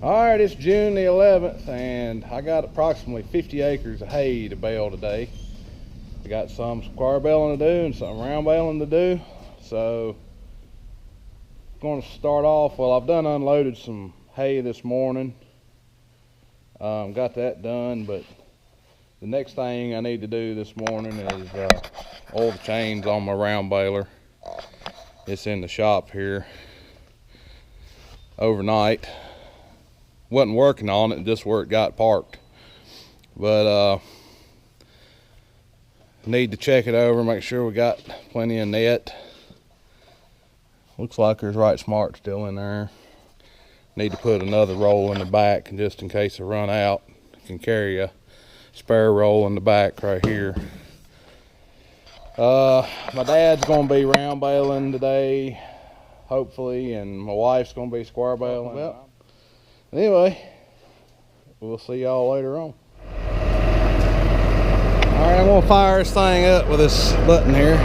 Alright, it's June the 11th and I got approximately 50 acres of hay to bale today. I got some square baling to do and some round baling to do. So I'm going to start off, well, I've done unloaded some hay this morning. Got that done, but the next thing I need to do this morning is oil the chains on my round baler. It's in the shop here overnight. Wasn't working on it, just where it got parked, but need to check it over, make sure we got plenty of net. Looks like there's right smart still in there. Need to put another roll in the back, and just in case I run out, I can carry a spare roll in the back right here. My dad's gonna be round baling today, hopefully, and my wife's gonna be square baling. Well, anyway, we'll see y'all later on. Alright, I'm gonna fire this thing up with this button here.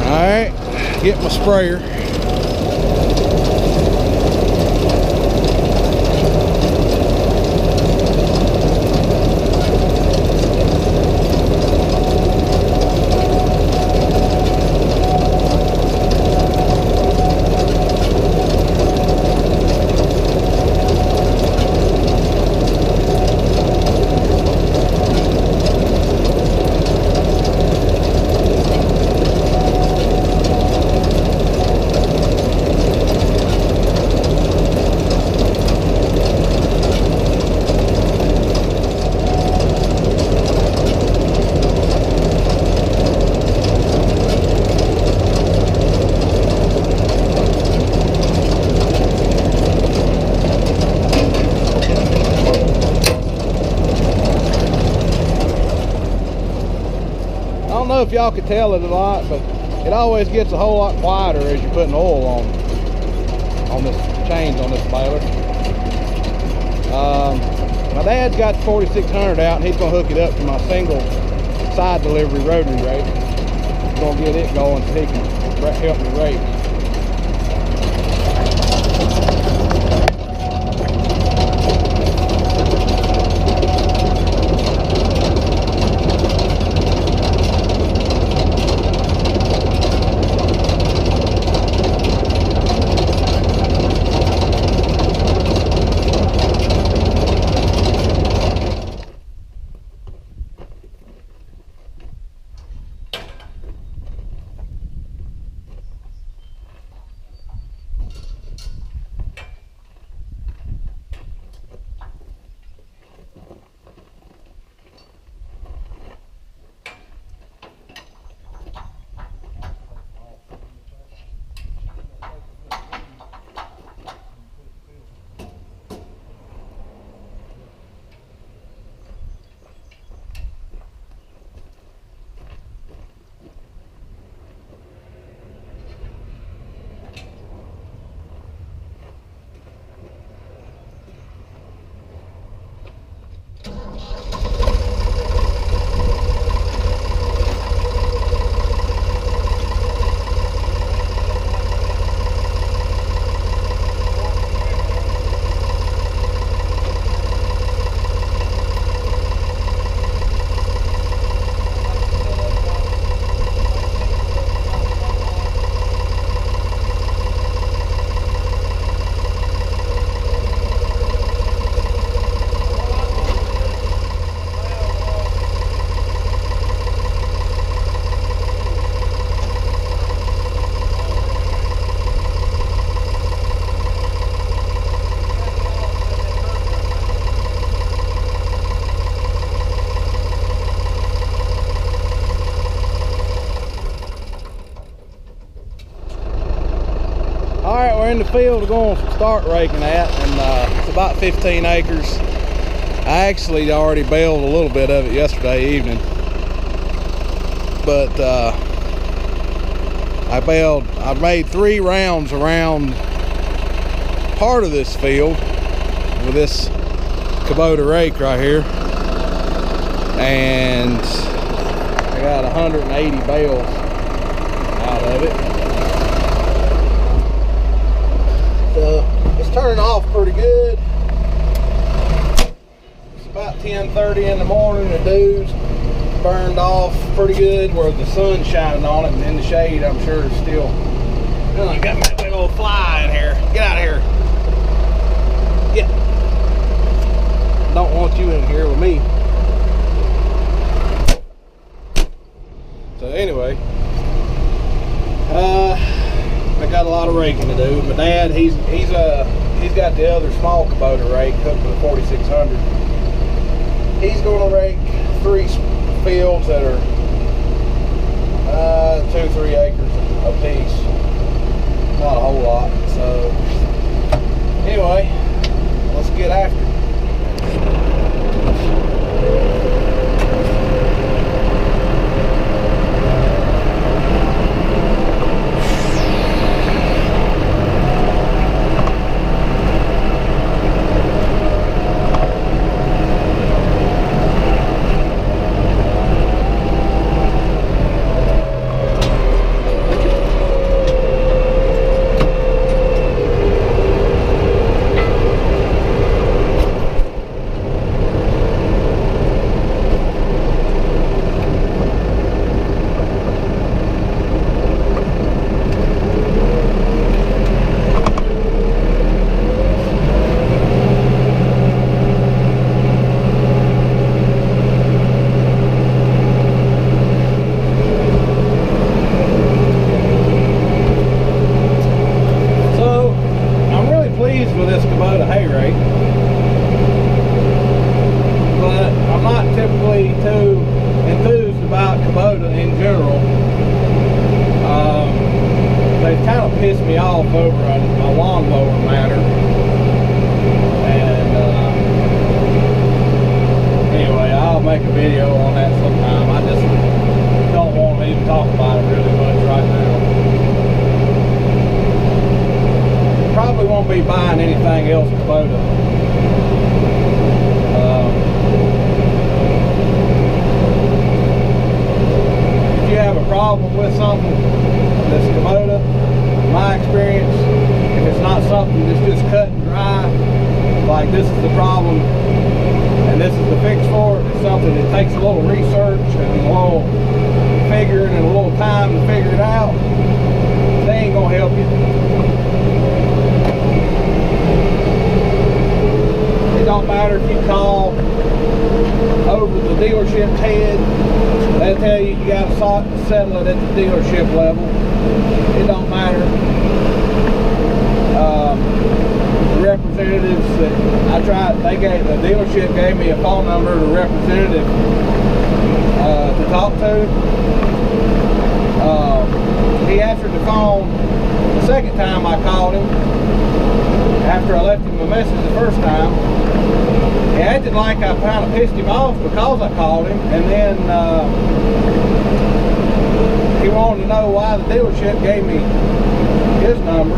Alright, get my sprayer. I don't know if y'all could tell it a lot, but it always gets a whole lot quieter as you're putting oil on this chains on this baler. My dad's got the 4600 out, and he's gonna hook it up to my single side delivery rotary rake. He's gonna get it going so he can help me rake. Alright, we're in the field to go and start raking at, and it's about 15 acres. I actually already baled a little bit of it yesterday evening, but I made 3 rounds around part of this field with this Kubota rake right here, and I got 180 bales out of it. So it's turning off pretty good. It's about 10:30 in the morning. The dew's burned off pretty good where the sun's shining on it, and in the shade I'm sure it's still. Oh, I got my big old fly in here. Get out of here. Get. Don't want you in here with me. So anyway, I got a lot of raking to do. My dad, he's got the other small Kubota rake hooked to the 4600. He's going to rake 3 fields that are 2-3 acres a piece. Not a whole lot. So anyway, let's get after it. With this Kubota hay rake, but I'm not typically too enthused about Kubota in general. They've kind of pissed me off over a lawnmower matter, and anyway, I'll make a video on that sometime. I just don't want to even talk about it really much right now. Probably won't be buying anything else Kubota. If you have a problem with something that's Kubota, in my experience, if it's not something that's just cut and dry, like this is the problem and this is the fix for it, it's something that takes a little research and a little figuring and a little time to figure it out, they ain't gonna help you. It don't matter if you call over the dealership's head, they'll tell you you got to settle it at the dealership level. It don't matter. The representatives that I tried, the dealership gave me a phone number of a representative to talk to. He answered the phone the second time I called him, after I left him a message the first time. He acted like I kind of pissed him off because I called him, and then he wanted to know why the dealership gave me his number.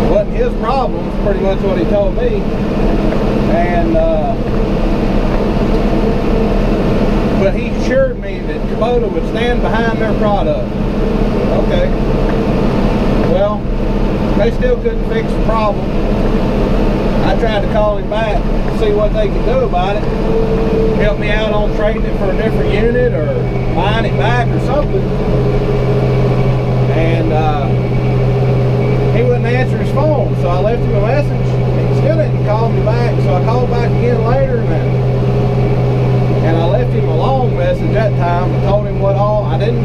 It wasn't his problem, is pretty much what he told me. And but he assured me that Kubota would stand behind their product. Okay. Well, they still couldn't fix the problem. I tried to call him back to see what they could do about it. Help me out on trading it for a different unit or buying it back or something. And he wouldn't answer his phone, so I left him a message. He still didn't call me back, so I called back again later, and I left him a long message that time. I told him what all I didn't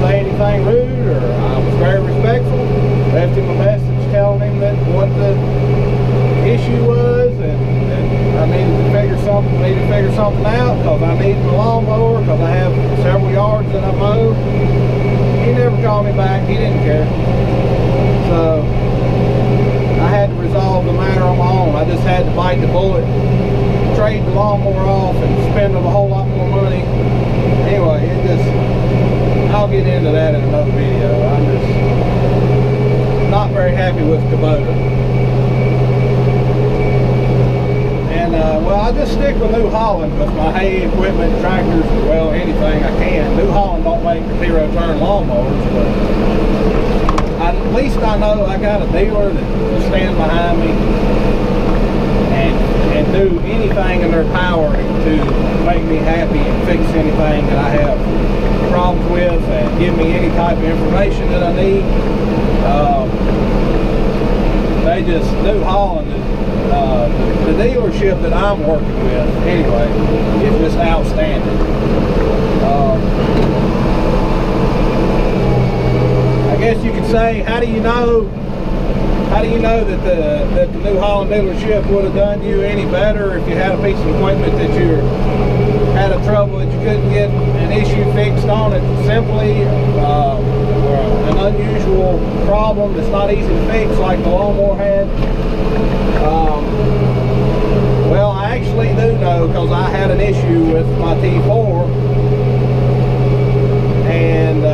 say anything rude, or I was very respectful. Left him a message telling him that what the issue was, and I needed to figure something out because I need my lawnmower, because I have several yards that I mow. He never called me back. He didn't care. So I had to resolve the matter on my own. I just had to bite the bullet, trade the lawnmower off, and spend a whole lot more money. Anyway, I'll get into that in another video. I'm just not very happy with Kubota. And well, I I just stick with New Holland with my hay equipment, tractors, well, anything I can. New Holland don't make zero-turn lawnmowers, but at least I know I got a dealer that will stand behind me and do anything in their power to make me happy and fix anything that I have problems with and give me any type of information that I need. New Holland, the dealership that I'm working with anyway, is just outstanding. I guess you could say, how do you know that the New Holland dealership would have done you any better if you had a piece of equipment that you had a trouble that you couldn't get an issue fixed on it simply, or an unusual problem that's not easy to fix like the lawnmower had? Well, I actually do know, because I had an issue with my T4, and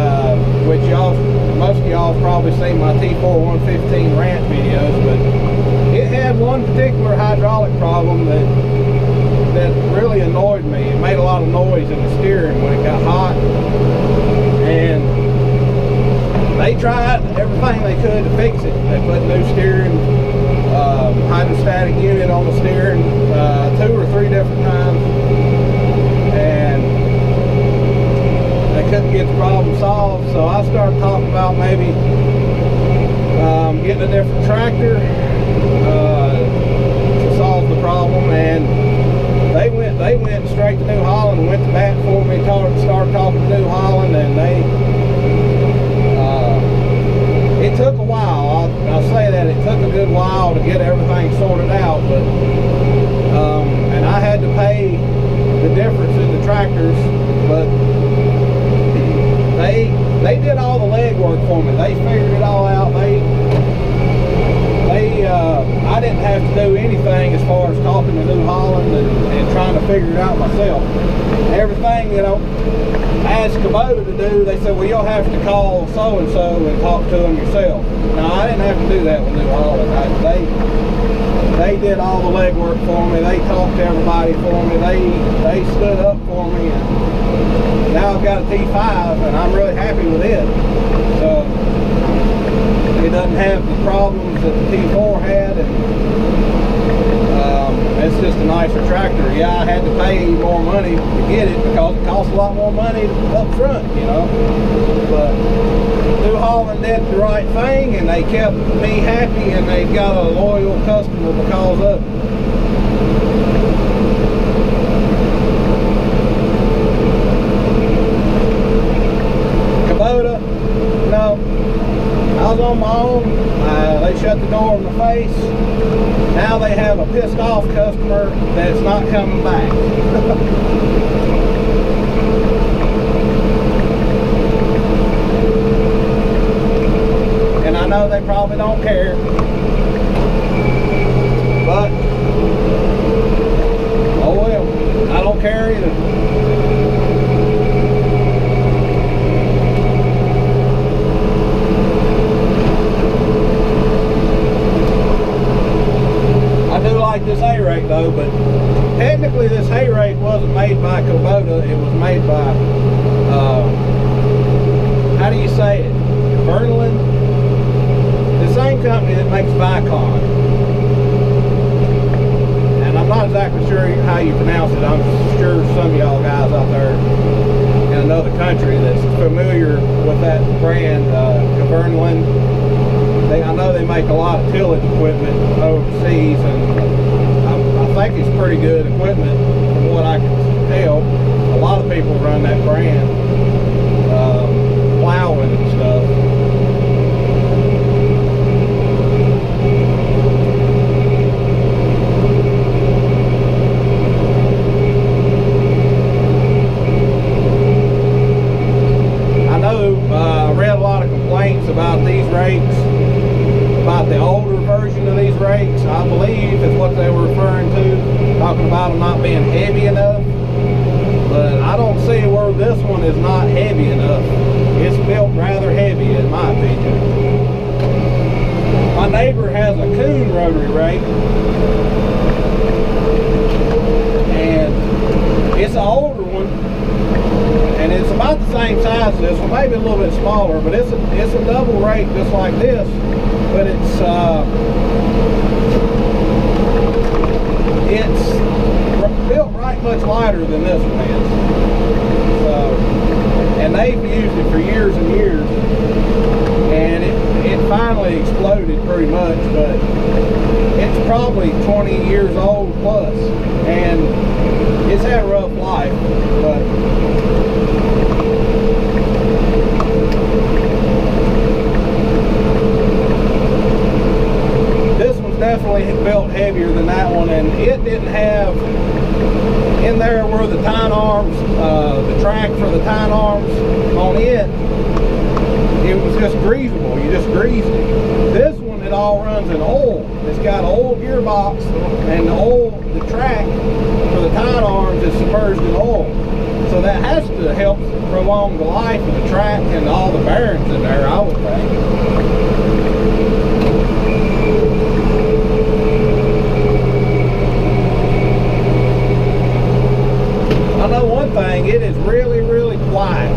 which most of y'all have probably seen my T4 115 rant videos, but it had one particular hydraulic problem that really annoyed me. It made a lot of noise in the steering when it got hot, and they tried everything they could to fix it. They put new steering, hydrostatic unit on the steering 2 or 3 different times, and they couldn't get the problem solved. So I started talking about maybe getting a different tractor to solve the problem, and they went straight to New Holland and went to bat for me. Started talking to New Holland, and it took a while. I'll say that it took a good while to get everything sorted out, but and I had to pay the difference in the tractors, but they did all the legwork for me. They figured it all out. I didn't have to do anything as far as talking to New Holland and trying to figure it out myself. Everything that I asked Kubota to do, they said, well, you'll have to call so-and-so and talk to them yourself. Now, I didn't have to do that with New Holland. They did all the legwork for me. They talked to everybody for me. They stood up for me. And now I've got a T5, and I'm really happy with it. So it doesn't have the problems that the T4 had, and it's just a nicer tractor. Yeah, I had to pay more money to get it because it costs a lot more money up front, you know. But New Holland did the right thing, and they kept me happy, and they got a loyal customer because of it. Kubota, no, I was on my own. They shut the door in my face. Now they have a pissed off customer that's not coming back. And I know they probably don't care, but oh well, I don't care either. This hay rake though, but technically this hay rake wasn't made by Kubota. It was made by how do you say it, Verlin, the same company that makes Vicon. And I'm not exactly sure how you pronounce it. I'm sure some of y'all guys out there in another country that's familiar with that brand, Verlin. I know they make a lot of tillage equipment overseas, and I think it's pretty good equipment from what I can tell. A lot of people run that brand, plowing and stuff. I know I read a lot of complaints about these rakes, about the older version of these rakes. I believe is what they were referring to, talking about them not being heavy enough. But I don't see where this one is not heavy enough. It's built rather heavy in my opinion. My neighbor has a Coon rotary rake, same size as this one, maybe a little bit smaller, but it's a double rake just like this, but it's built right much lighter than this one is. So, and they've used it for years and years, and it finally exploded pretty much, but it's probably 20 years old plus, and it's had a rough life, but this one's definitely built heavier than that one, and it didn't have in there where the tine arms, the track for the tine arms on it, it was just greasable. You just greased it. This one, it all runs in oil. It's got an oil gearbox, and the track for the tine arms is submerged in oil. So that has to help prolong the life of the track and all the bearings in there, I would think. I know one thing, it is really, really quiet.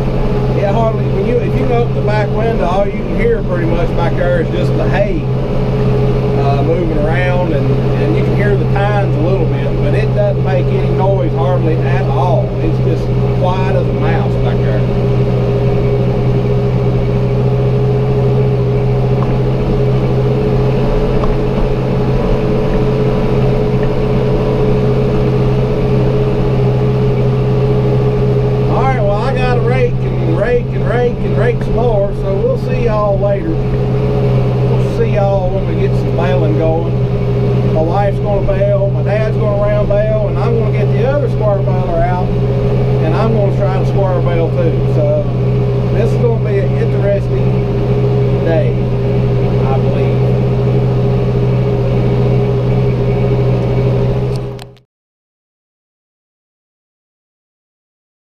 It hardly, if you go up the back window, all you can hear pretty much back there is just the hay moving around, and you can hear the tines a little bit, but it doesn't make any noise hardly at all. It's just quiet as a mouse back there. Rake some more, so we'll see y'all later. We'll see y'all when we get some baling going.